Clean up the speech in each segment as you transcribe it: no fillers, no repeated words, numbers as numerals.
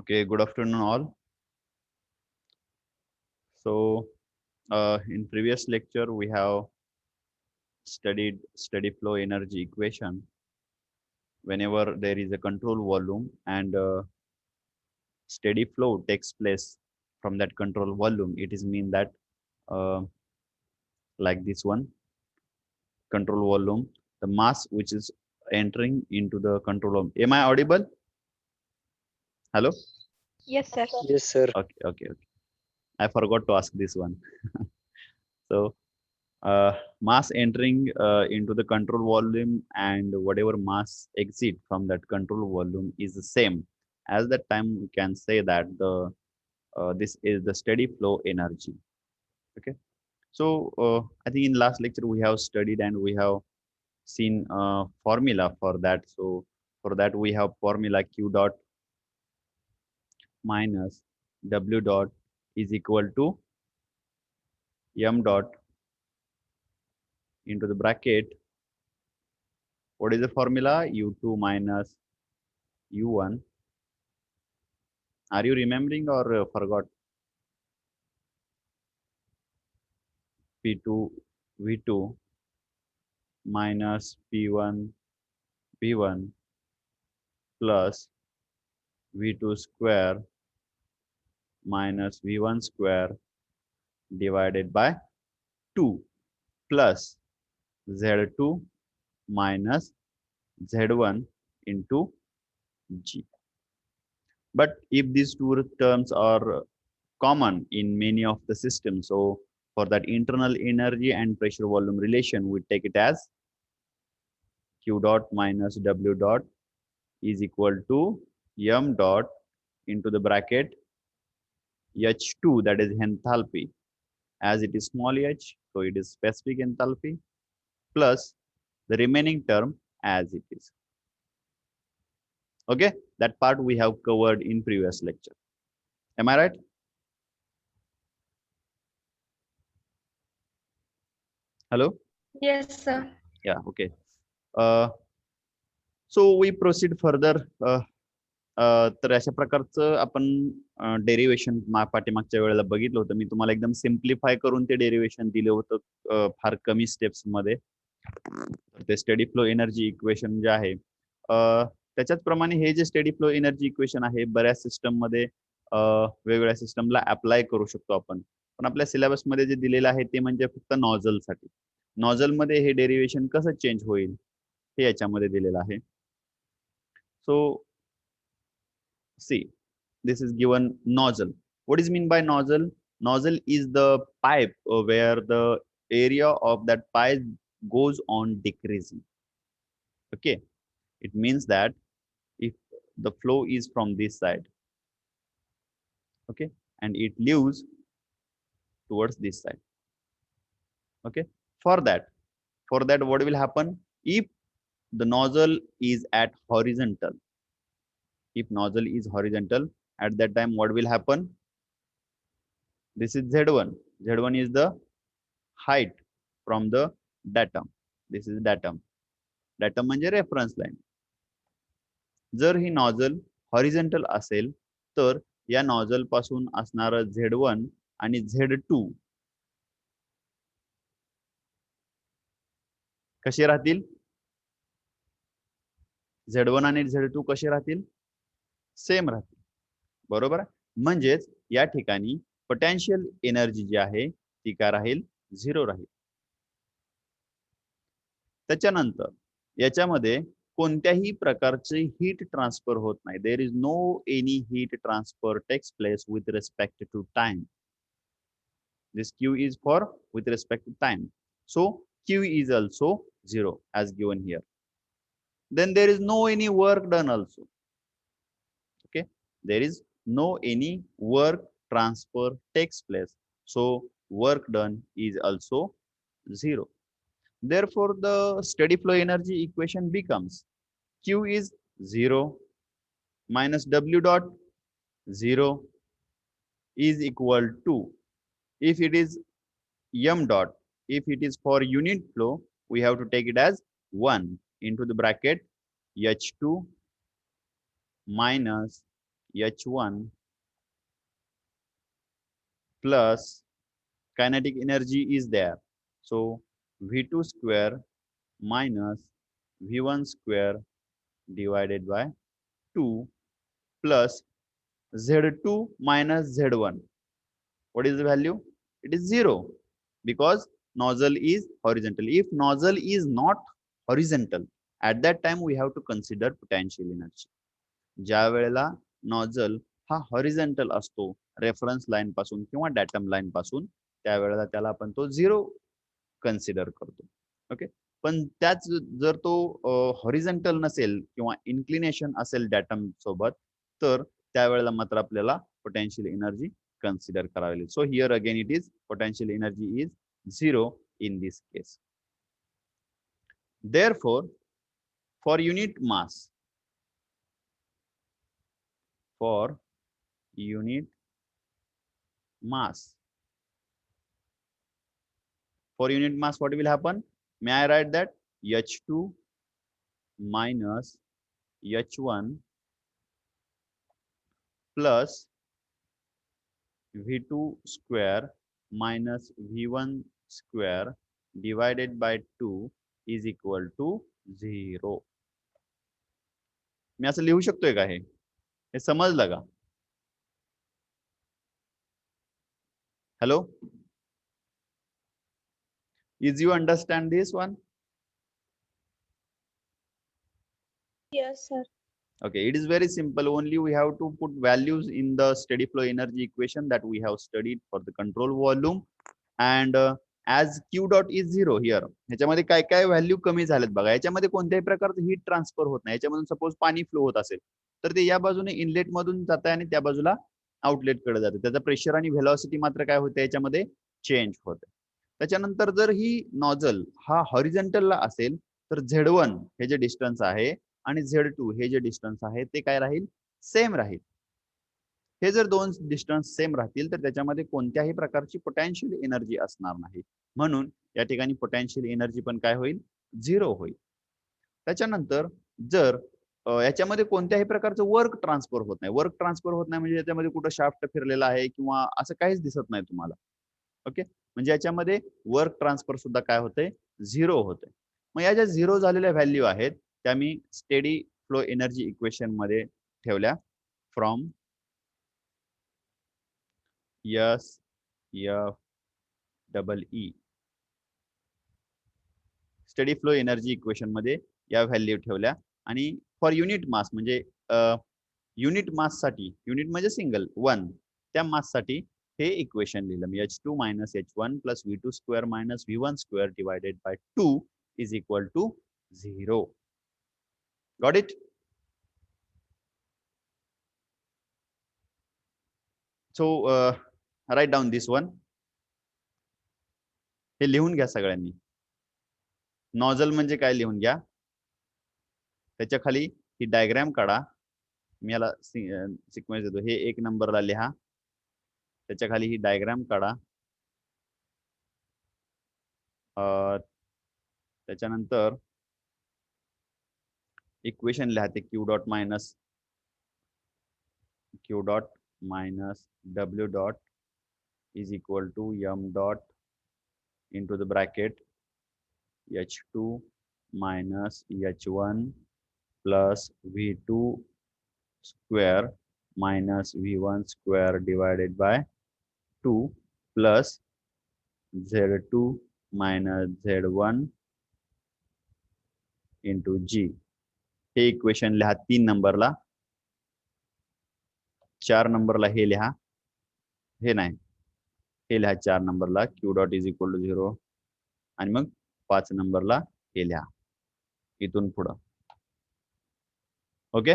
Okay, good afternoon all. So, in previous lecture, we have studied steady flow energy equation. Whenever there is a control volume and steady flow takes place from that control volume, it is mean that uh, like this one, control volume, the mass which is entering into the control volume. Am I audible? Hello? Yes, sir. Yes, sir. Okay. I forgot to ask this one. So, uh, mass entering into the control volume and whatever mass exit from that control volume is the same. As that time, we can say that the this is the steady flow energy. Okay. So I think in last lecture we have studied and we have seen formula for that. So for that we have formula Q dot minus W dot is equal to M dot into the bracket. What is the formula? U2 minus U1. Are you remembering or forgot? P2 V2 minus P1 V1 plus V2 square minus V1 square divided by 2 plus Z2 minus Z1 into G. But if these two terms are common in many of the systems, so for that internal energy and pressure volume relation, we take it as Q dot minus W dot is equal to M dot into the bracket H2, that is enthalpy. As it is small h, so it is specific enthalpy plus the remaining term as it is. Okay, that part we have covered in previous lecture. Am I right? Hello? Yes, sir. Yeah, okay. Uh, so we proceed further. तर अशा प्रकारचं आपण derivation पाठीमागच्या वेळेला बघितलं होतं. मी तुम्हाला एकदम सिम्प्लिफाय करून ते डेरिवेशन दिलं होतं फार कमी स्टेप्स मध्ये. ते स्टेडी फ्लो एनर्जी इक्वेशन जे आहे त्याच्याच प्रमाणे हे जे स्टेडी फ्लो एनर्जी इक्वेशन आहे बऱ्याच सिस्टम मध्ये वेगवेगळ्या सिस्टमला अप्लाय करू शकतो आपण. पण आपल्या सिलेबस मध्ये जे दिलेलं आहे ते म्हणजे फक्त नॉझल साठी. नॉझल मध्ये हे डेरिवेशन कसं चेंज होईल हे याच्यामध्ये दिलेलं आहे. सो see, this is given nozzle. What is mean by nozzle? Nozzle is the pipe where the area of that pipe goes on decreasing. Okay, it means that if the flow is from this side, okay, and it leaves towards this side. Okay, for that, what will happen? If the nozzle is at horizontal, if nozzle is horizontal, at that time what will happen? This is Z1. Z1 is the height from the datum. This is datum. Datum म्हणजे reference line. जर ही नॉझल horizontal असेल तर या नॉझल पासून असणारं Z1 आणि Z2 कसे राहतील? Z1 आणि Z2 कसे राहतील? सेम राहतील. बरोबर आहे? म्हणजेच या ठिकाणी पोटेन्शियल एनर्जी जी आहे ती काय राहील? 0 राहील. त्याच्यानंतर याच्यामध्ये कोणत्याही प्रकारचे हीट ट्रान्सफर होत नाही. There is no any heat transfer takes place with respect to time. This Q is for with respect to time. So Q is also 0 as given here. Then there is no any work done also. Okay, there is no any work transfer takes place. So work done is also 0. Therefore, the steady flow energy equation becomes Q is 0 minus W dot 0 is equal to, if it is M dot, if it is for unit flow, we have to take it as 1 into the bracket H2 minus H1 plus kinetic energy is there. So V2 square minus V1 square divided by 2 plus Z2 minus Z1. What is the value? It is 0 because nozzle is horizontal. If nozzle is not horizontal, at that time we have to consider potential energy. ज्या वेळेला नॉझल हा horizontal असतो reference line पासून किंवा datum line पासून, त्यावेळेला त्याला आपण तो 0 कन्सिडर करतो. ओके, पण त्याच जर तो हॉरिझॉन्टल नसेल किंवा इन्क्लिनेशन असेल डॅटम सोबत, तर त्यावेळेला मात्र आपल्याला पोटेन्शियल एनर्जी consider करावी लागेल. So here again it is potential energy is 0 in this case. Therefore, for unit mass, for unit mass, for unit mass, what will happen? May I write that? H2 minus H1 plus V2 square minus V1 square divided by 2 is equal to 0. मी असं लिहू शकतोय का? हे समजलं का? Hello? Is you understand this one? Yes, sir. Okay, it is very simple. Only we have to put values in the steady flow energy equation that we have studied for the control volume, and as Q dot is 0 here. ह्याच्यामध्ये काय काय value कमी झालेत बघा. याच्यामध्ये कोणत्याही प्रकारचं heat transfer होत नाही. याच्यामधून सपोज पाणी फ्लो होत असेल तर ते या बाजूने इनलेट मधून जात आहे आणि त्या बाजूला आउटलेट कडे जाते. त्याचा प्रेशर आणि व्हेलॉसिटी मात्र काय होते याच्यामध्ये चेंज होते. त्याच्यानंतर जर ही नॉझल हा हॉरिझॉन्टलला असेल तर Z1 हे जे डिस्टन्स आहे आणि Z2 हे जे डिस्टन्स आहे ते काय राहील? सेम राहील. हे जर दोन डिस्टन्स सेम राहतील तर त्याच्यामध्ये कोणत्याही प्रकारची पोटेन्शियल एनर्जी असणार नाही. म्हणून या ठिकाणी पोटेन्शियल एनर्जी पण काय होईल? 0 होईल. त्याच्यानंतर जर याच्यामध्ये कोणत्याही प्रकारचं वर्क ट्रान्सफर होत नाही. वर्क ट्रान्सफर होत नाही म्हणजे याच्यामध्ये कुठं शाफ्ट फिरलेला आहे किंवा असं काहीच दिसत नाही तुम्हाला. ओके, म्हणजे याच्यामध्ये वर्क ट्रान्सफर सुद्धा काय होते? 0 होते. मग या ज्या 0 झालेल्या व्हॅल्यू आहेत त्या मी स्टेडी फ्लो एनर्जी इक्वेशन मध्ये ठेवल्या. From S F double E steady flow energy equation मध्ये या व्हॅल्यू ठेवल्या आणि फॉर युनिट मास म्हणजे युनिट मास साठी, युनिट म्हणजे सिंगल 1, त्या मास साठी हे इक्वेशन लिहिलं मी. H2 minus H1 plus V2 square minus V1 square divided by 2 is equal to 0. Got it? So write down this one. हे लिहून घ्या सगळ्यांनी. नॉझल म्हणजे काय लिहून घ्या. त्याच्या खाली ही डायग्राम काढा. मी याला सिक्वेन्स देतो. हे 1 नंबरला लिहा. त्याच्या खाली ही डायग्राम काढा. त्याच्यानंतर इक्वेशन लिहा ते Q dot minus W dot is equal to m dot into the bracket H2 minus H1 plus V2 square minus V1 square divided by 2 plus Z2 minus Z1 into G. Hey equation लिहा 3 नंबरला. 4 नंबरला हे लिहा. हे नाही, हे लिहा 4 नंबरला Q dot is equal to 0 आणि मग 5 नंबरला हे लिहा इथून पुढं. ओके,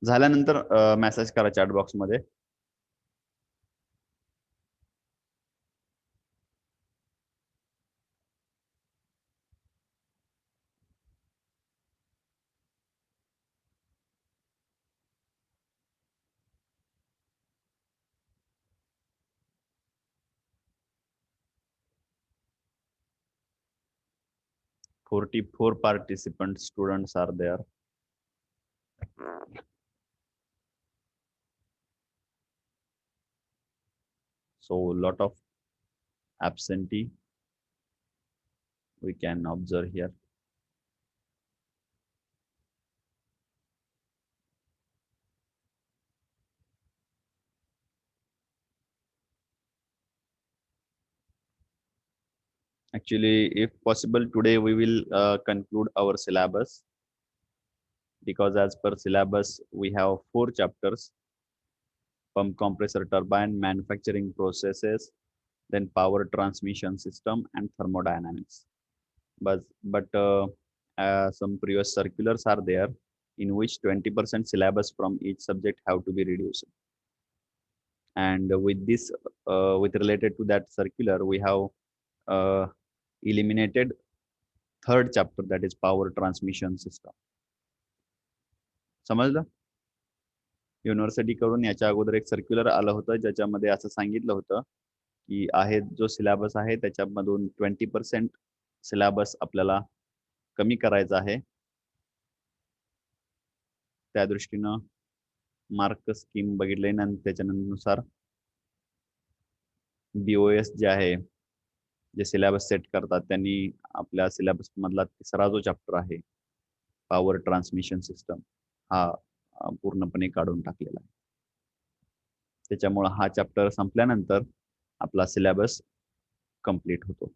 झाल्यानंतर मेसेज करा चॅट बॉक्स मध्ये. 44 participant students are there. So lot of absentee we can observe here. Actually, if possible, today we will conclude our syllabus, because as per syllabus, we have 4 chapters: pump, compressor, turbine, manufacturing processes, then power transmission system, and thermodynamics. But some previous circulars are there in which 20% syllabus from each subject have to be reduced. And with this, with related to that circular, we have eliminated third chapter, that is power transmission system. समजलं? University कडून याच्या अगोदर एक circular आलं होतं ज्याच्यामध्ये असं सांगितलं होतं की आहे जो सिलेबस आहे त्याच्यामधून 20% सिलेबस आपल्याला कमी करायचा आहे. त्या दृष्टीनं मार्क स्कीम बघितले आणि त्याच्यानुसार बीओएस जे आहे जे सिलेबस सेट करतात त्यांनी आपल्या सिलेबस मधला तिसरा जो चॅप्टर आहे पॉवर ट्रान्समिशन सिस्टम हा पूर्णपणे काढून टाकलेला आहे. त्याच्यामुळे हा चॅप्टर संपल्यानंतर आपला सिलेबस कंप्लीट होतो.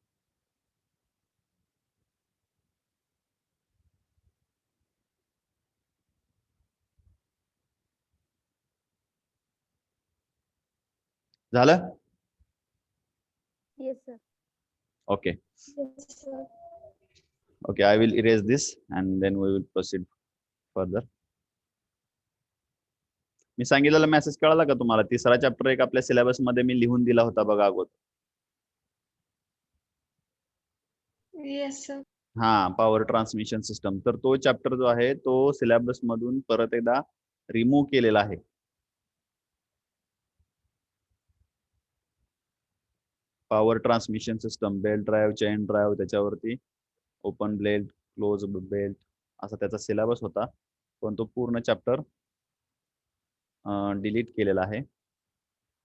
झालं? Yes, sir. Okay. Yes, sir. Okay, I will erase this and then we will proceed further. मी सांगितलेला मेसेज कळाला का तुम्हाला? तिसरा चॅप्टर एक आपल्या सिलेबस मध्ये मी लिहून दिला होता बघा अगोदर. Yes, sir. हा, पॉवर ट्रान्समिशन सिस्टम. तर तो चॅप्टर जो आहे तो सिलेबस मधून परत एकदा रिमूव्ह केलेला आहे. Power transmission system, belt drive, chain drive, त्याच्यावरती ओपन बेल्ट, क्लोज बेल्ट असा त्याचा सिलेबस होता, पण तो पूर्ण चॅप्टर डिलीट केलेला आहे.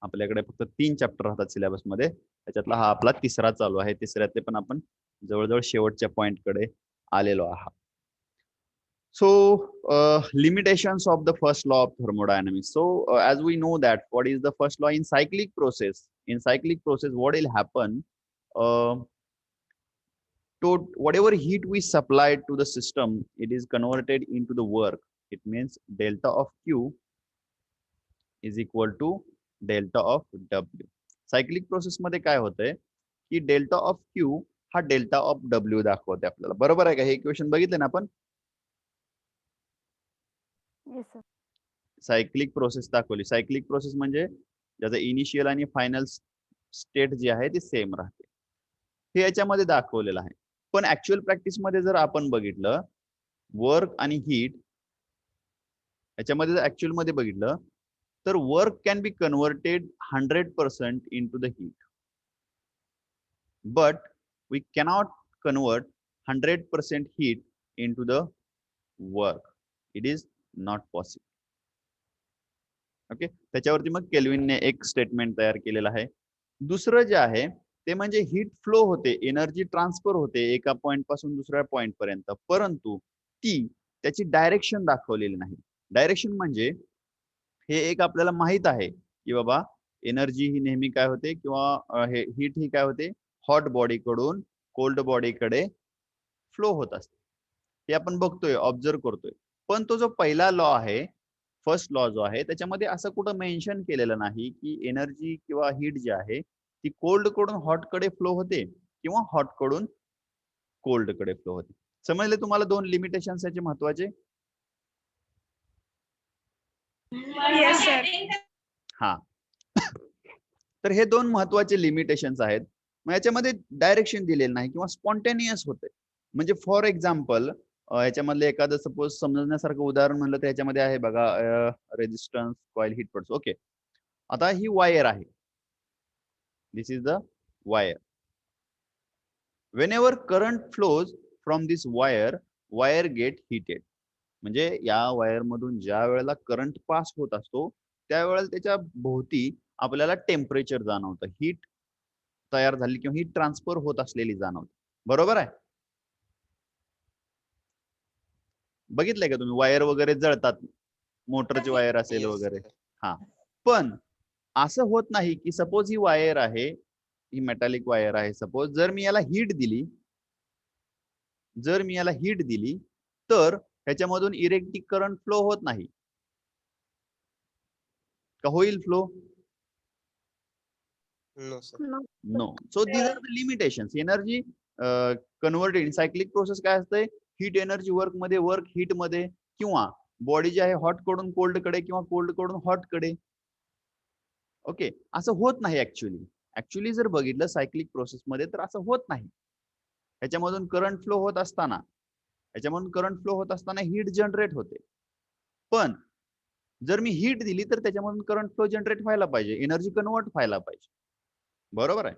आपल्याकडे फक्त 3 चॅप्टर राहतात सिलेबस मध्ये, त्याच्यातला हा आपला तिसरा चालू आहे. तिसऱ्यातले पण आपण जवळजवळ शेवटच्या पॉइंट कडे आलेलो आहात. So limitations of the first law of thermodynamics. So as we know that what is the first law in cyclic process? In cyclic process, what will happen? To whatever heat we supply to the system, it is converted into the work. It means delta of Q is equal to delta of W. Cyclic process मध्ये काय होतंय की delta of Q हा delta of W दाखवते आपल्याला. बरोबर आहे का? हे इक्वेशन बघितले ना आपण? Yes, sir. सायक्लिक प्रोसेस दाखवली. सायक्लिक प्रोसेस म्हणजे ज्याचं इनिशियल आणि फायनल स्टेट जे आहे ते सेम राहते. हे याच्यामध्ये दाखवलेलं आहे. पण ऍक्च्युअल प्रॅक्टिस मध्ये जर आपण बघितलं वर्क आणि हीट, याच्यामध्ये जर ऍक्च्युअल मध्ये बघितलं तर work can be converted 100% into the heat, but we cannot convert 100% heat into the work. It is not possible. Okay, त्याच्यावरती मग केल्विनने एक स्टेटमेंट तयार केलेलं आहे. दुसरं जे आहे ते म्हणजे हीट फ्लो होते, एनर्जी ट्रान्सफर होते एका पॉइंट पासून दुसऱ्या पॉइंट पर्यंत, परंतु ती त्याची डायरेक्शन दाखवलेली नाही. डायरेक्शन म्हणजे हे एक आपल्याला माहित आहे की बाबा एनर्जी ही नेहमी काय होते किंवा हे हीट ही काय होते हॉट बॉडी कडून कोल्ड बॉडी कडे फ्लो होत असते. हे आपण बघतोय, ऑब्झर्व करतोय. पण तो जो पहिला लॉ आहे, फर्स्ट लॉ जो आहे, त्याच्यामध्ये असं कुठं मेन्शन केलेलं नाही की एनर्जी किंवा हीट जी आहे ती कोल्ड कडून हॉट कडे फ्लो होते किंवा हॉट कडून कोल्ड कडे फ्लो होते. समजले तुम्हाला 2 लिमिटेशन याचे महत्वाचे? Yes, sir. हा, तर हे 2 महत्वाचे लिमिटेशन्स आहेत. मग याच्यामध्ये डायरेक्शन दिलेलं नाही किंवा स्पॉन्टेनियस होते. म्हणजे फॉर एक्झाम्पल याच्यामधले एखादं सपोज समजण्यासारखं उदाहरण म्हणलं तर याच्यामध्ये आहे बघा resistance, coil, heat pulse. Okay, आता ही वायर आहे, this is the wire. Whenever current flows from this wire get heated. म्हणजे या वायर मधून ज्या वेळेला करंट पास होत असतो त्यावेळेला त्याच्या भोवती आपल्याला टेम्परेचर जाणवतं, हीट तयार झाली किंवा हीट ट्रान्सफर होत असलेली जाणवते. बरोबर आहे? बघितलंय का तुम्ही वायर वगैरे जळतात, मोटरची वायर असेल Yes, वगैरे. sir. हा, पण असं होत नाही की सपोज ही वायर आहे, ही मेटॅलिक वायर आहे, सपोज जर मी याला हीट दिली, तर ह्याच्यामधून इलेक्ट्रिक करंट फ्लो होत नाही का? होईल flow? No, sir. No. No. So these are the limitations. Energy converted in cyclic process काय असते? हीट एनर्जी वर्क मध्ये, वर्क हीट मध्ये, किंवा बॉडी जे आहे हॉट कडून कोल्ड कडे किंवा कोल्ड कडून हॉट कडे. ओके, असं होत नाही ऍक्च्युली जर बघितलं सायक्लिक प्रोसेस मध्ये तर असं होत नाही. ह्याच्यामधून करंट फ्लो होत असताना हीट जनरेट होते. पण जर मी हीट दिली तर त्याच्यामधून करंट फ्लो जनरेट व्हायला पाहिजे, एनर्जी कन्वर्ट व्हायला पाहिजे. बरोबर आहे?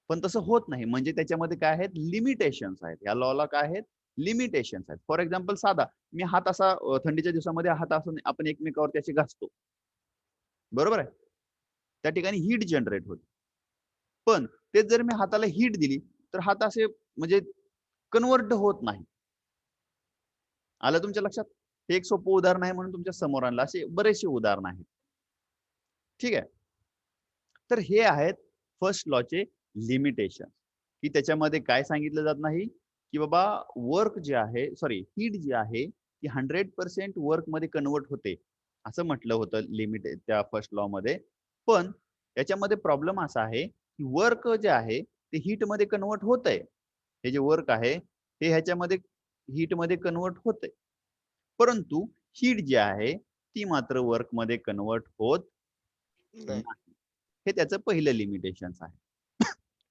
पण तसं होत नाही. म्हणजे त्याच्यामध्ये काय आहेत? लिमिटेशन्स आहेत. या लॉला काय आहेत? लिमिटेशन्स आहेत. फॉर एक्झाम्पल साधा मी हात असा थंडीच्या दिवसामध्ये हात असून आपण एकमेकावरती असे घासतो, बरोबर आहे? त्या ठिकाणी हीट जनरेट होते. पण तेच जर मी हाताला हीट दिली तर हात असे म्हणजे कन्वर्ट होत नाही. आलं तुमच्या लक्षात? हे एक सोपं उदाहरण आहे म्हणून तुमच्या समोर आणलं. असे बरेचसे उदाहरण आहेत. ठीक आहे. तर हे आहेत फर्स्ट लॉचे लिमिटेशन, की त्याच्यामध्ये काय सांगितलं जात नाही की बाबा वर्क जे आहे, हीट जी आहे ती 100% वर्क मध्ये कन्वर्ट होते असं म्हटलं होतं लिमिट त्या फर्स्ट लॉ मध्ये. पण याच्यामध्ये प्रॉब्लेम असा आहे की वर्क जे आहे ते हीट मध्ये कन्वर्ट होतंय. हे जे वर्क आहे हे ह्याच्यामध्ये हीट मध्ये कन्वर्ट होतंय, परंतु हीट जी आहे ती मात्र वर्क मध्ये कन्वर्ट होत नाही. नाही. हे त्याचं पहिलं लिमिटेशन आहे.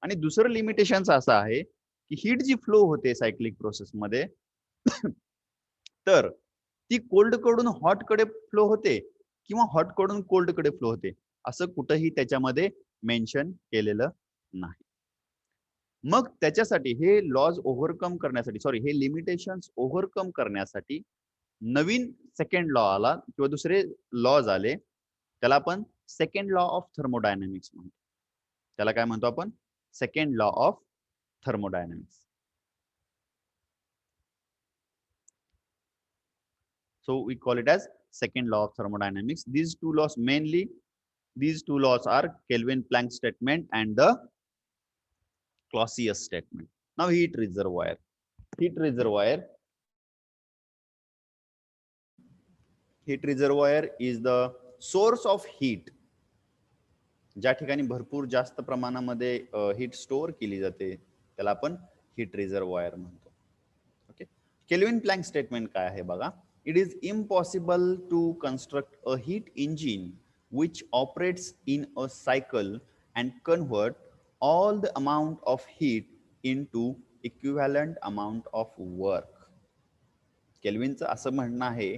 आणि दुसरं लिमिटेशन असं आहे की हीट जी फ्लो होते सायक्लिक प्रोसेस मध्ये तर ती कोल्ड कडून हॉट कडे फ्लो होते किंवा हॉट कडून कोल्ड कडे फ्लो होते, असं कुठंही त्याच्यामध्ये मेन्शन केलेलं नाही. मग त्याच्यासाठी हे लॉज ओव्हरकम करण्यासाठी, हे लिमिटेशन्स ओव्हरकम करण्यासाठी नवीन सेकंड लॉ आला किंवा दुसरे लॉज आले. त्याला आपण सेकंड लॉ ऑफ थर्मोडायनामिक्स म्हणतो. त्याला काय म्हणतो आपण? Second law of thermodynamics. So we call it as second law of thermodynamics. These two laws are Kelvin-Planck statement and the Clausius statement. Now heat reservoir is the source of heat. ज्या ठिकाणी भरपूर जास्त प्रमाणामध्ये heat store केली जाते त्याला आपण heat reservoir म्हणतो. ओके, केल्विन प्लँक स्टेटमेंट काय आहे बघा. It is impossible to construct a heat engine which operates in a cycle and convert all the amount of heat into equivalent amount of work. केल्विनचं असं म्हणणं आहे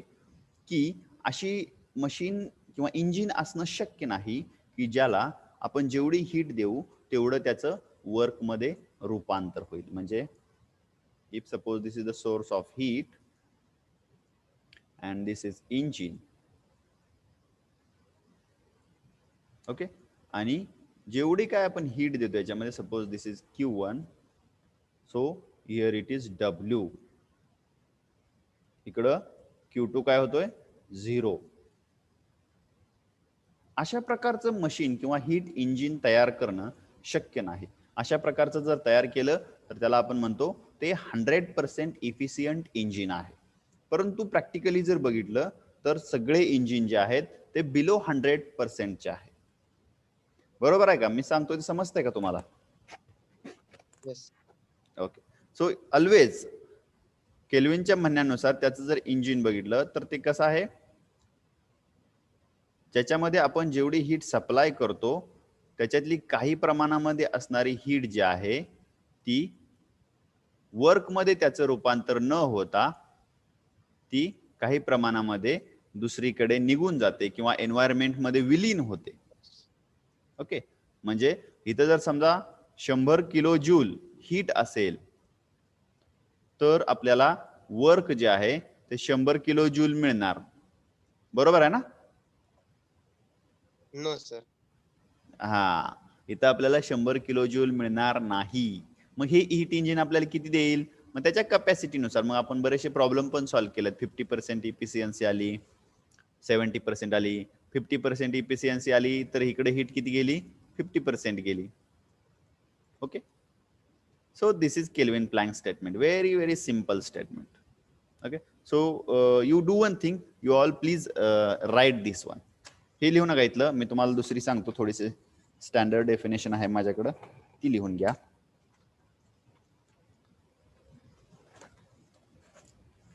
की अशी machine किंवा इंजिन असणं शक्य नाही की ज्याला आपण जेवढी हीट देऊ तेवढं त्याचं वर्क मध्ये रूपांतर होईल. म्हणजे if suppose this is the source of heat and this is engine. Okay, आणि जेवढी काय आपण हीट देतो याच्यामध्ये, suppose this is Q1, so here it is W. इकडं Q2 काय होतोय? 0. अशा प्रकारचं मशीन किंवा हीट इंजिन तयार करणं शक्य नाही. अशा प्रकारचं जर तयार केलं तर त्याला आपण म्हणतो ते 100% इफिशियंट इंजिन आहे. परंतु प्रॅक्टिकली जर बघितलं तर सगळे इंजिन जे आहेत ते बिलो 100% आहे. बरोबर आहे का? मी सांगतो ते समजतंय का तुम्हाला? ओके, सो ऑलवेज केल्विनच्या म्हणण्यानुसार त्याचं जर इंजिन बघितलं तर ते कसं आहे, ज्याच्यामध्ये आपण जेवढी हीट सप्लाय करतो त्याच्यातली काही प्रमाणामध्ये असणारी हीट जी आहे ती वर्क मध्ये त्याचं रूपांतर न होता ती काही प्रमाणामध्ये दुसरीकडे निघून जाते किंवा एन्व्हायरमेंट मध्ये विलीन होते. ओके, म्हणजे इथं जर समजा 100 किलो जूल हीट असेल तर आपल्याला वर्क जे आहे ते 100 किलो जूल मिळणार. बरोबर आहे ना? No sir. हा, इथं आपल्याला 100 किलो जूल मिळणार नाही. मग हे हीट इंजिन आपल्याला किती देईल? मग त्याच्या कॅपॅसिटीनुसार मग आपण बरेचसे प्रॉब्लेम पण सॉल्व्ह केलेत. 50% इफिशियन्सी आली, 70% आली, 50% इफिशियन्सी आली, तर इकडे हीट किती गेली? 50% गेली. Okay, so this is Kelvin Planck statement, very simple statement. Okay, so you do one thing, you all please write this one. हे लिहून नका इथलं, मी तुम्हाला दुसरी सांगतो, थोडीशी स्टँडर्ड डेफिनेशन आहे माझ्याकडे, ती लिहून घ्या.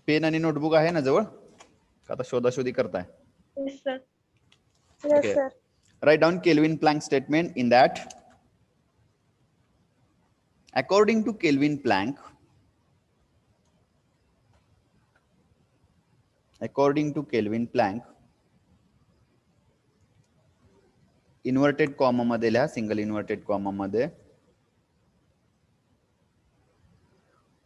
पेन आणि नोटबुक आहे ना जवळ? आता शोधाशोधी करताय? Yes, sir. Yes, Okay. sir. Write down Kelvin Planck statement. In that, according to Kelvin Planck, inverted comma मध्ये लिहा, सिंगल इन्व्हर्टेड कॉमा मध्ये,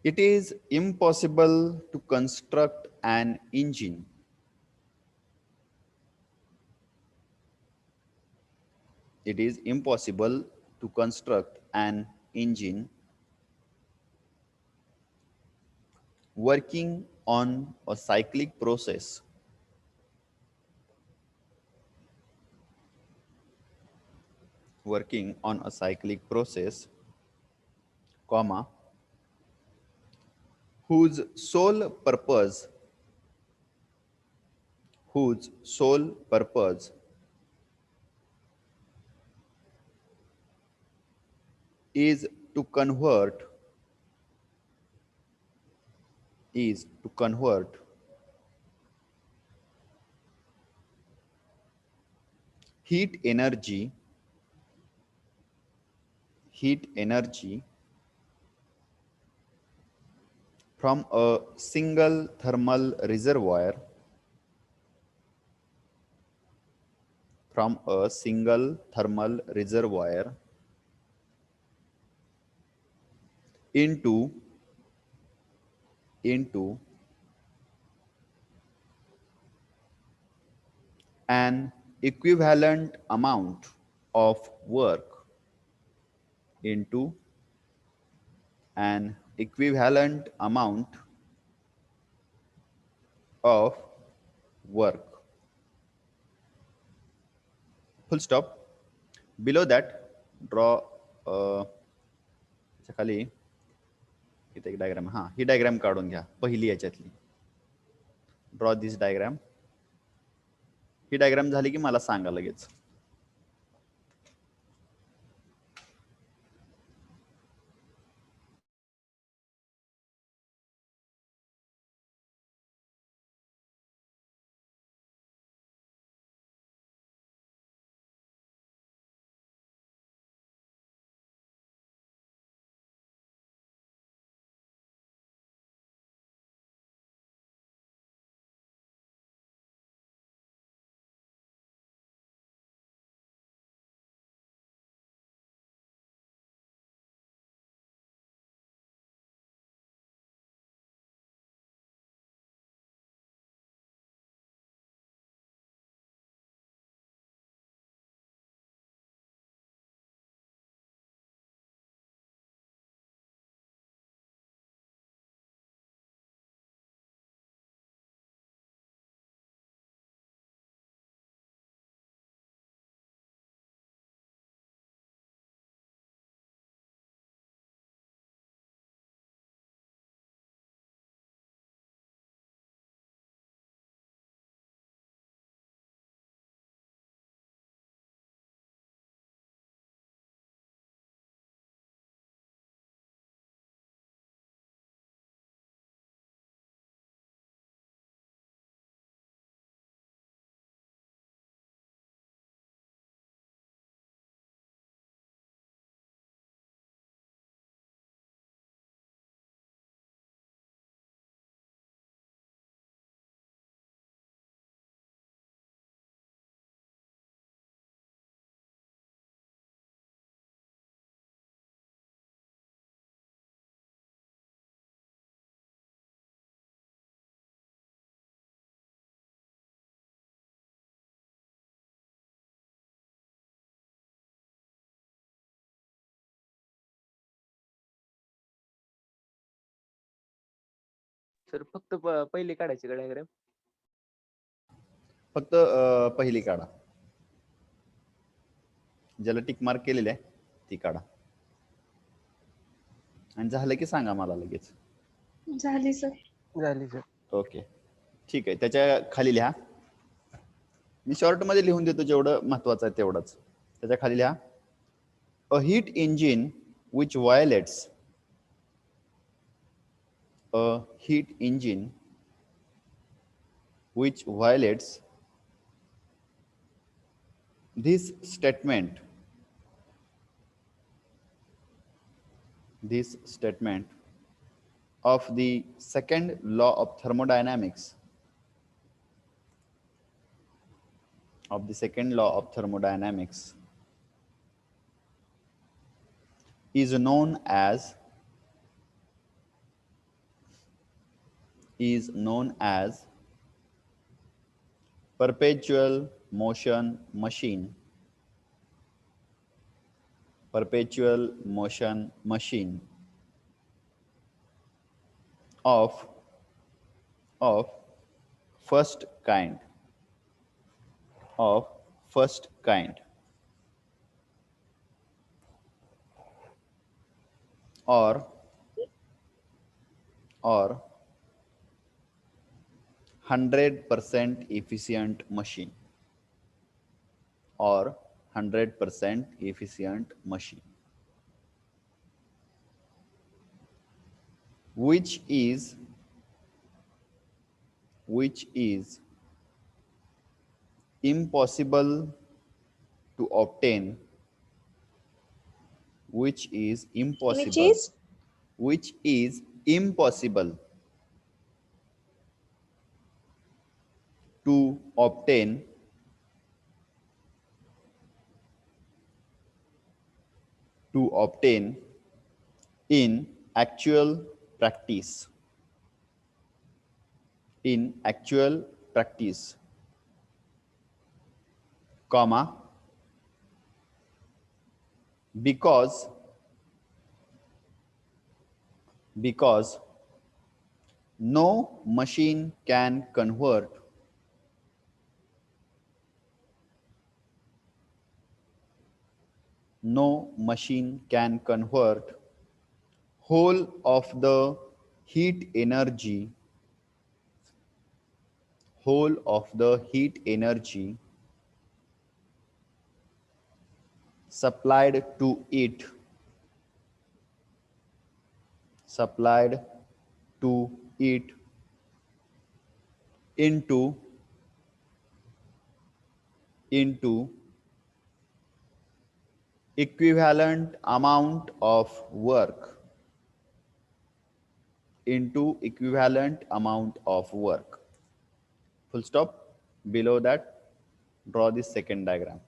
it is impossible to construct an engine working on a cyclic process comma, whose sole purpose is to convert heat energy from a single thermal reservoir into an equivalent amount of work full stop. Below that, draw खाली इथे एक diagram, हा ही diagram काढून घ्या पहिली याच्यातली. Draw this diagram. ही diagram झाली की मला सांगा लगेच. सर फक्त पहिले काढायचे का डायग्राम? फक्त पहिली काढा, ज्याला टिक मार्क केलेले आहे ती काढा, आणि झालं की सांगा मला लगेच. झाली सर. झाली सर. ओके ठीक आहे. त्याच्या खाली लिहा, मी शॉर्ट मध्ये लिहून देतो जेवढं महत्वाचं आहे तेवढंच. त्याच्या खाली लिहा, a heat engine which violates, a heat engine which violates this statement of the second law of thermodynamics is known as perpetual motion machine of first kind or 100% efficient machine, which is impossible to obtain, which is impossible to obtain in actual practice, comma, because no machine can convert whole of the heat energy supplied to it into equivalent amount of work, full stop. Below that, draw this second diagram.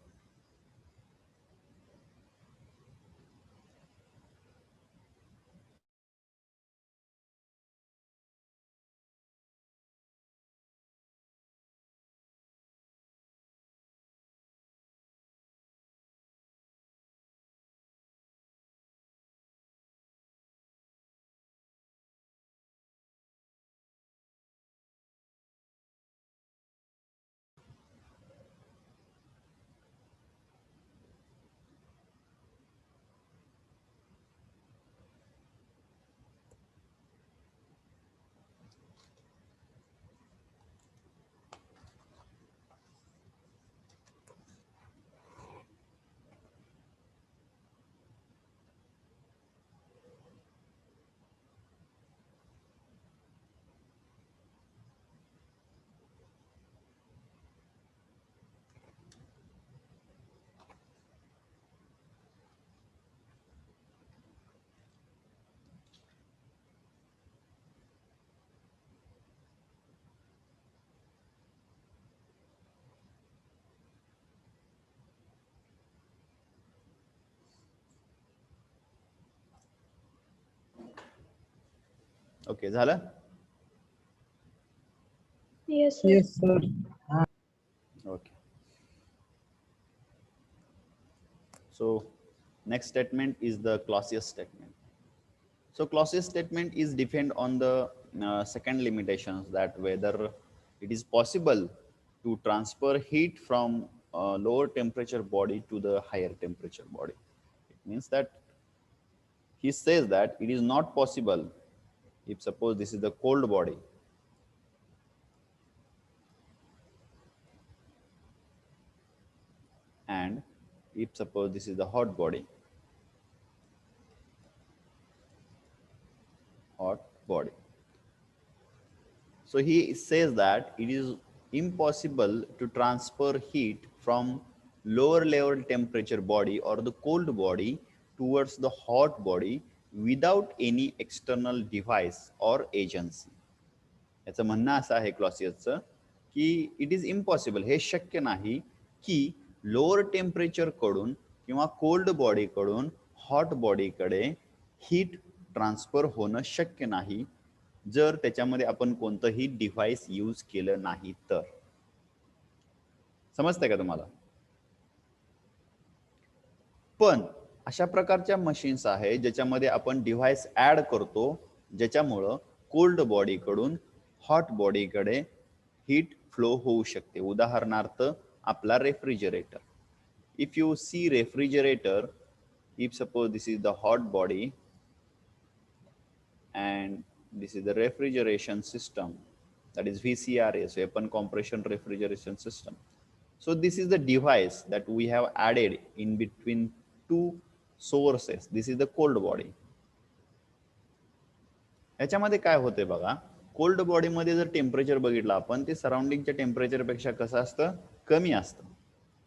Okay झालं. Yes, sir. Okay. So next statement is the Clausius statement. So Clausius statement is depend on the second limitations, that whether it is possible to transfer heat from lower temperature body to the higher temperature body. It means that he says that it is not possible if suppose this is the cold body and if suppose this is the hot body. So he says that it is impossible to transfer heat from lower level temperature body or the cold body towards the hot body without any external device or agency. याचं म्हणणं असं आहे क्लॉसियसचं की it is impossible, हे शक्य नाही की lower temperature कडून किंवा कोल्ड बॉडी कडून हॉट बॉडीकडे हीट ट्रान्सफर होणं शक्य नाही जर त्याच्यामध्ये आपण कोणतंही डिव्हाइस यूज केलं नाही तर. समजतंय का तुम्हाला? पण अशा प्रकारच्या मशीन्स आहे ज्याच्यामध्ये आपण डिव्हाइस ऍड करतो ज्याच्यामुळं कोल्ड बॉडी कडून हॉट बॉडीकडे हीट फ्लो होऊ शकते. उदाहरणार्थ आपला refrigerator. If you see refrigerator, if suppose this is the hot body and this is the refrigeration system, that is VCRS, weapon compression refrigeration system. So this is the device that we have added in between two sources. This is the cold body. याच्यामध्ये काय होते बघा, cold body मध्ये जर temperature बघितलं आपण ते सराउंडिंगच्या temperature पेक्षा कसं असतं, कमी असतं,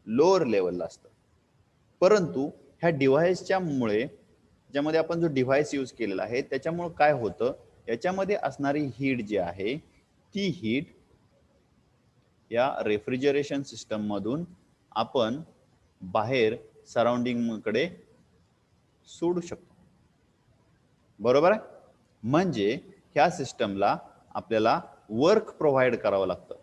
लोअर लेवलला असतं. परंतु ह्या डिव्हाइसच्या मुळे ज्यामध्ये आपण जो डिव्हाइस यूज केलेला आहे त्याच्यामुळे काय होतं, याच्यामध्ये असणारी हीट जी आहे ती हीट या रेफ्रिजरेशन सिस्टम मधून आपण बाहेर सराउंडिंग कडे सोडू शकतो. बरोबर आहे? म्हणजे ह्या सिस्टमला आपल्याला वर्क प्रोव्हाइड करावं लागतं.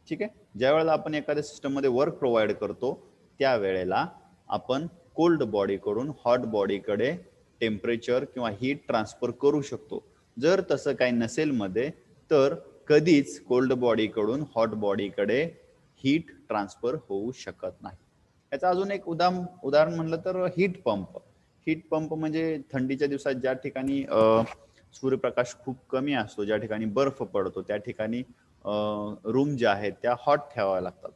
ठीक आहे. ज्या वेळेला आपण एखाद्या सिस्टम मध्ये वर्क प्रोव्हाइड करतो त्यावेळेला आपण कोल्ड बॉडी कडून हॉट बॉडीकडे टेम्परेचर किंवा हीट ट्रान्सफर करू शकतो. जर तसं काही नसेल मध्ये तर कधीच कोल्ड बॉडी कडून हॉट बॉडीकडे हीट ट्रान्सफर होऊ शकत नाही. याचं अजून एक उदाहरण म्हणलं तर हीट पंप. हीट पंप म्हणजे थंडीच्या दिवसात ज्या ठिकाणी सूर्यप्रकाश खूप कमी असतो, ज्या ठिकाणी बर्फ पडतो त्या ठिकाणी रूम ज्या आहेत त्या हॉट ठेवाव्या लागतात.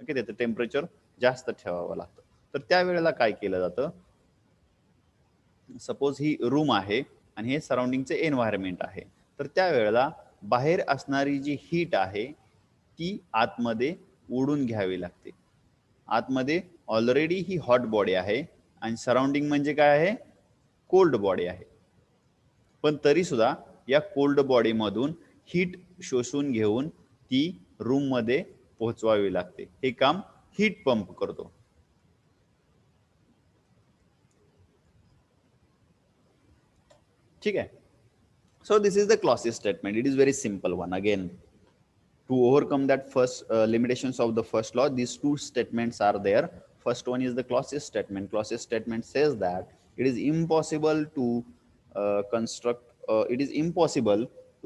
ओके, त्याचं टेम्परेचर जास्त ठेवावं लागतं. तर त्यावेळेला काय केलं जातं, सपोज ही रूम आहे आणि हे सराउंडिंगचे एन्व्हायरमेंट आहे, तर त्यावेळेला बाहेर असणारी जी हीट आहे ती आतमध्ये ओढून घ्यावी लागते. आतमध्ये ऑलरेडी ही हॉट बॉडी आहे आणि सराउंडिंग म्हणजे काय आहे, कोल्ड बॉडी आहे. पण तरी सुद्धा या कोल्ड बॉडी मधून हीट शोषून घेऊन ती रूम मध्ये पोहोचवावी लागते. हे काम हीट पंप करतो. ठीक आहे. So this is the Clausius statement. It is very simple one. Again, to overcome that first limitations of the first law, these two statements are there. First one is the Clausius statement. Clausius statement says that it is impossible to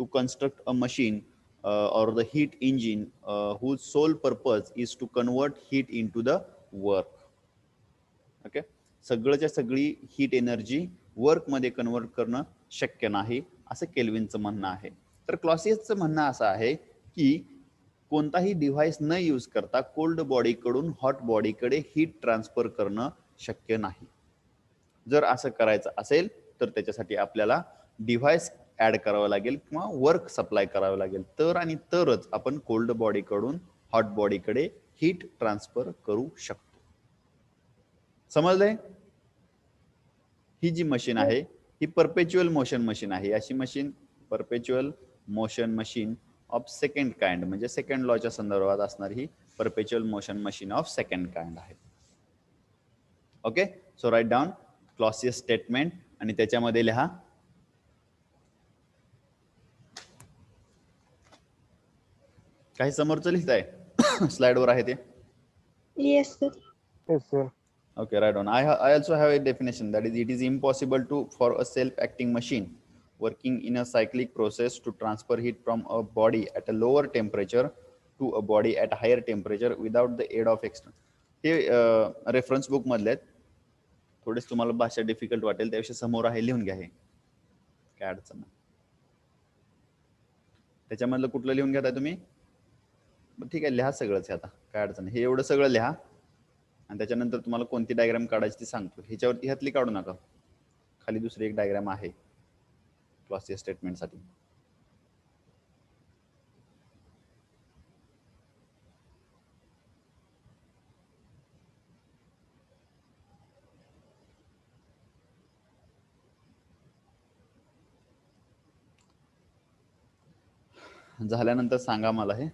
construct a machine or the heat engine whose sole purpose is to convert heat into the work. Okay, सगळ्याच्या सगळी heat energy work मध्ये convert करणं शक्य नाही असं केल्विनचं म्हणणं आहे. तर क्लॉसियसचं म्हणणं असं आहे की कोणताही डिव्हाइस न यूज करता कोल्ड बॉडी कडून हॉट बॉडीकडे हीट ट्रान्सफर करणं शक्य नाही. जर असं करायचं असेल तर त्याच्यासाठी आपल्याला डिव्हाइस ऍड करावं लागेल किंवा वर्क सप्लाय करावं लागेल, तर आणि तरच आपण कोल्ड बॉडी कडून हॉट बॉडीकडे हीट ट्रान्सफर करू शकतो. समजलंय? ही जी मशीन आहे ही परपेच्युअल मोशन मशीन आहे. अशी machine perpetual motion machine of second kind, म्हणजे सेकंड लॉच्या संदर्भात असणारी ही perpetual motion machine of second kind आहे. Okay, so write down Clausius statement आणि त्याच्यामध्ये लिहा काही समोरचं लिहिताय स्लाइड वर आहे ते. Yes sir. Yes sir. Okay, right on. I also have a definition, that is, it is impossible for a self-acting machine working in a cyclic process to transfer heat from a body at a lower temperature to a body at a higher temperature without the aid of external. हे reference book मधले आहेत. थोडेच तुम्हाला भाषा difficult वाटेल, त्याविषयी समोर आहे, लिहून घ्या. हे काय अडचण नाही. त्याच्यामधलं कुठलं लिहून घेताय तुम्ही? ठीक आहे, लिहा सगळंच. आता काय अडचण नाही, हे एवढं सगळं लिहा आणि त्याच्यानंतर तुम्हाला कोणती डायग्राम काढायची ती सांगतो. ह्याच्यावरती ह्यातली काढू नका. खाली दुसरी एक डायग्राम आहे क्लॉसियस स्टेटमेंटसाठी. झाल्यानंतर सांगा मला हे.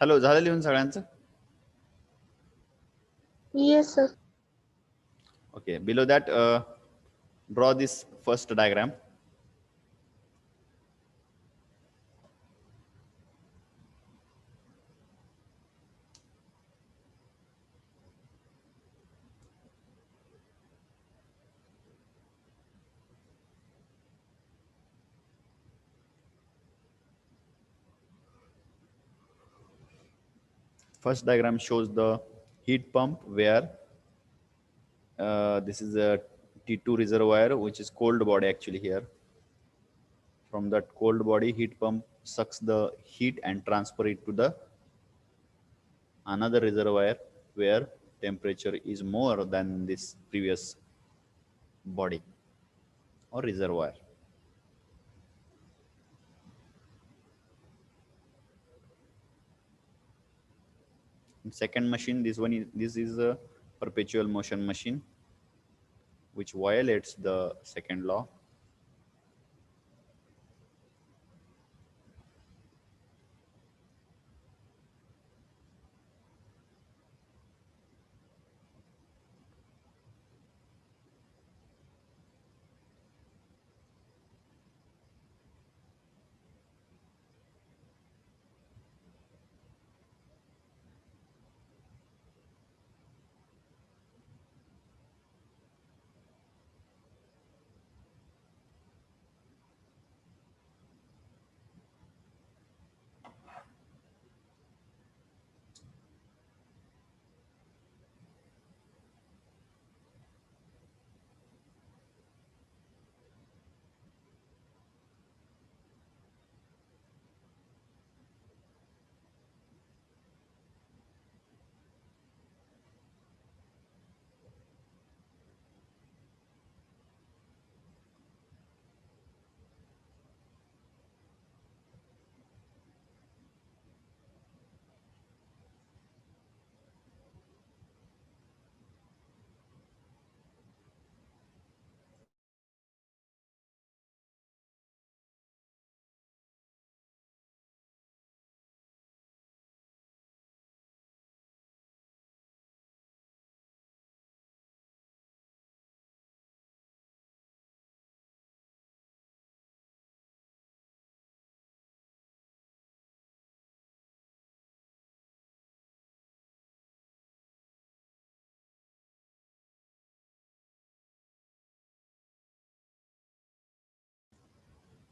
हॅलो, झालं लिहून सगळ्यांचं? Yes, sir. Okay, below that, draw this first diagram. First diagram shows the heat pump where this is a T2 reservoir, which is cold body actually here. From that cold body, heat pump sucks the heat and transfer it to the another reservoir where temperature is more than this previous body or reservoir. Second machine, this is a perpetual motion machine which violates the second law.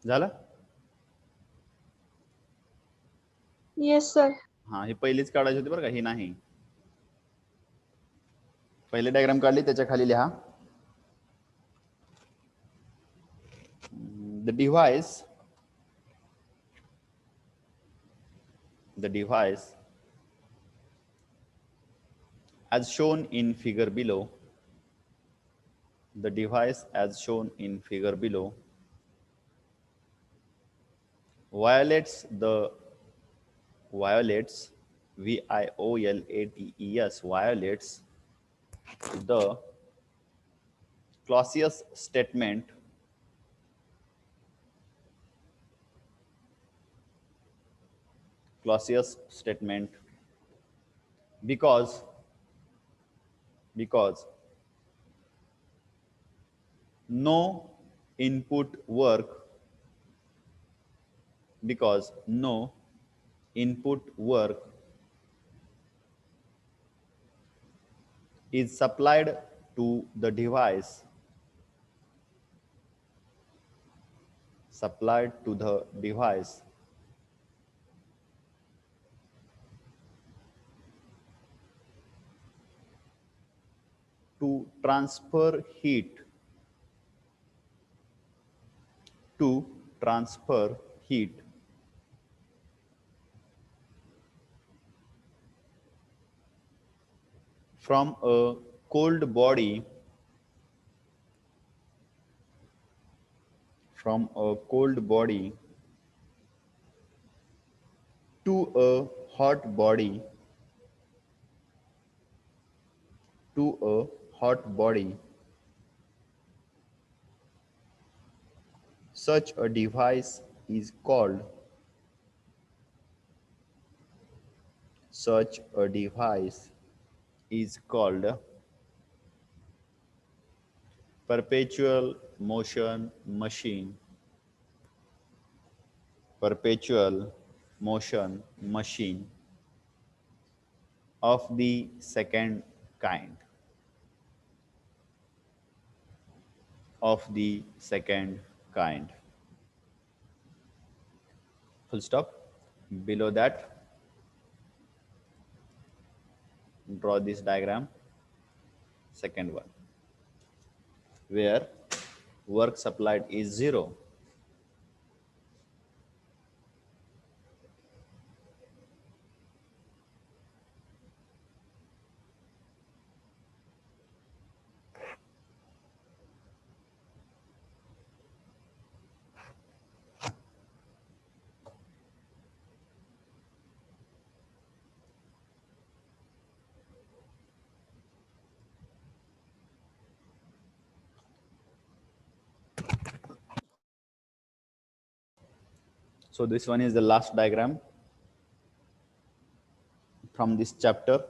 झालं? Yes sir. हा, ही पहिलीच काढायची होती बरं का, ही नाही. पहिले diagram काढली, त्याच्या खाली लिहा the device as shown in figure below, the device as shown in figure below violates violates the Clausius statement because no input work is supplied to the device to transfer heat from a cold body to a hot body such a device is called perpetual motion machine of the second kind. Full stop. Below that, draw this diagram, second one, where work supplied is 0. So this one is the last diagram from this chapter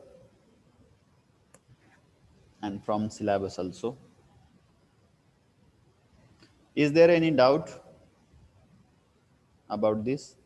and from syllabus also. Is there any doubt about this?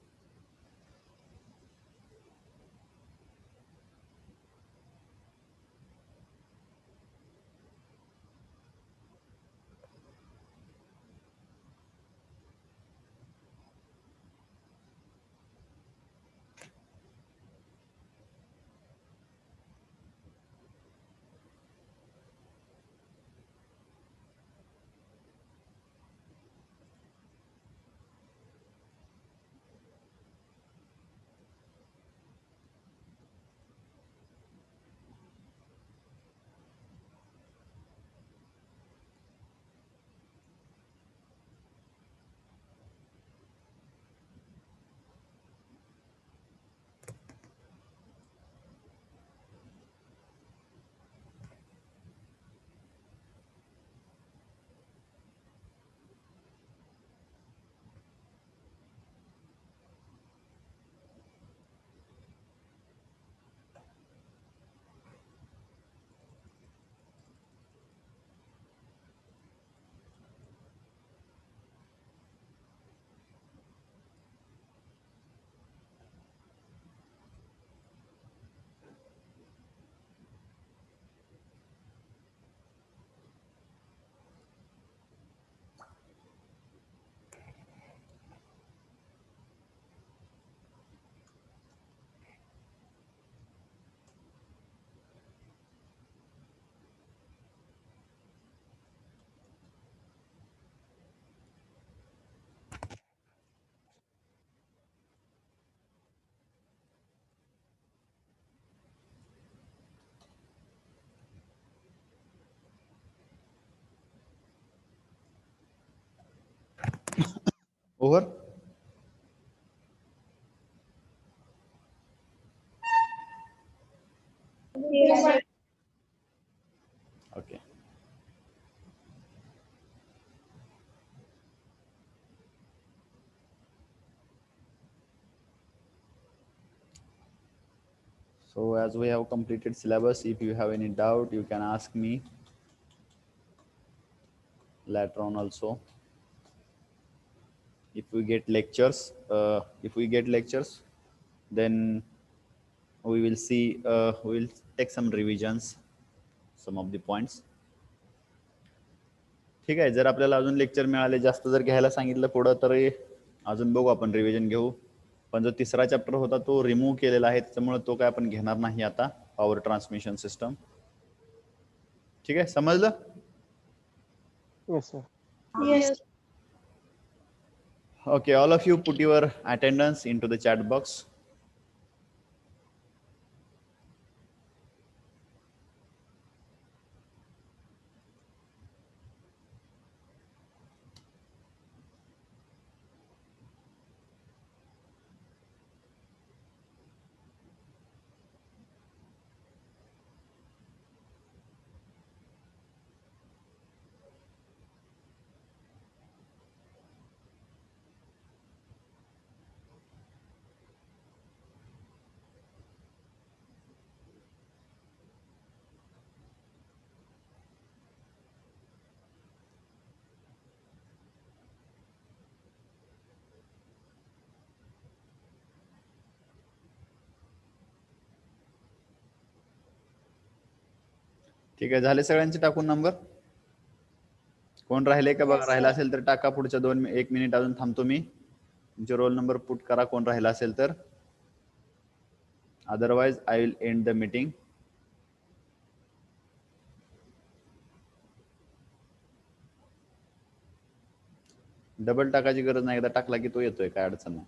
Over? Yes, sir. Okay. So as we have completed syllabus, if you have any doubt, you can ask me later on also. If we get lectures, then we will see, we will take some revisions, some of the points. ठीक आहे. जर आपल्याला अजून lecture मिळाले, जास्त जर घ्यायला सांगितलं पुढं, तर अजून बघू, आपण रिव्हिजन घेऊ. पण जो तिसरा चॅप्टर होता तो रिमूव्ह केलेला आहे, त्याच्यामुळे तो काय आपण घेणार नाही आता, पॉवर ट्रान्समिशन सिस्टम. ठीक आहे, समजलं? Yes, sir. Yes. Okay, all of you put your attendance into the chat box. ठीक आहे, झाले सगळ्यांचे टाकून नंबर? कोण राहिले का बघा, राहिला असेल तर टाका. पुढच्या 1 मिनिट अजून थांबतो मी. तुमचे रोल नंबर पुट करा कोण राहिला असेल तर. Otherwise I will and the meeting. Double टाकायची गरज नाही, एकदा टाकला की तो येतोय, काय अडचण नाही.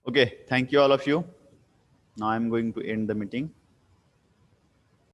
Okay, thank you all of you. Now I'm going to end the meeting.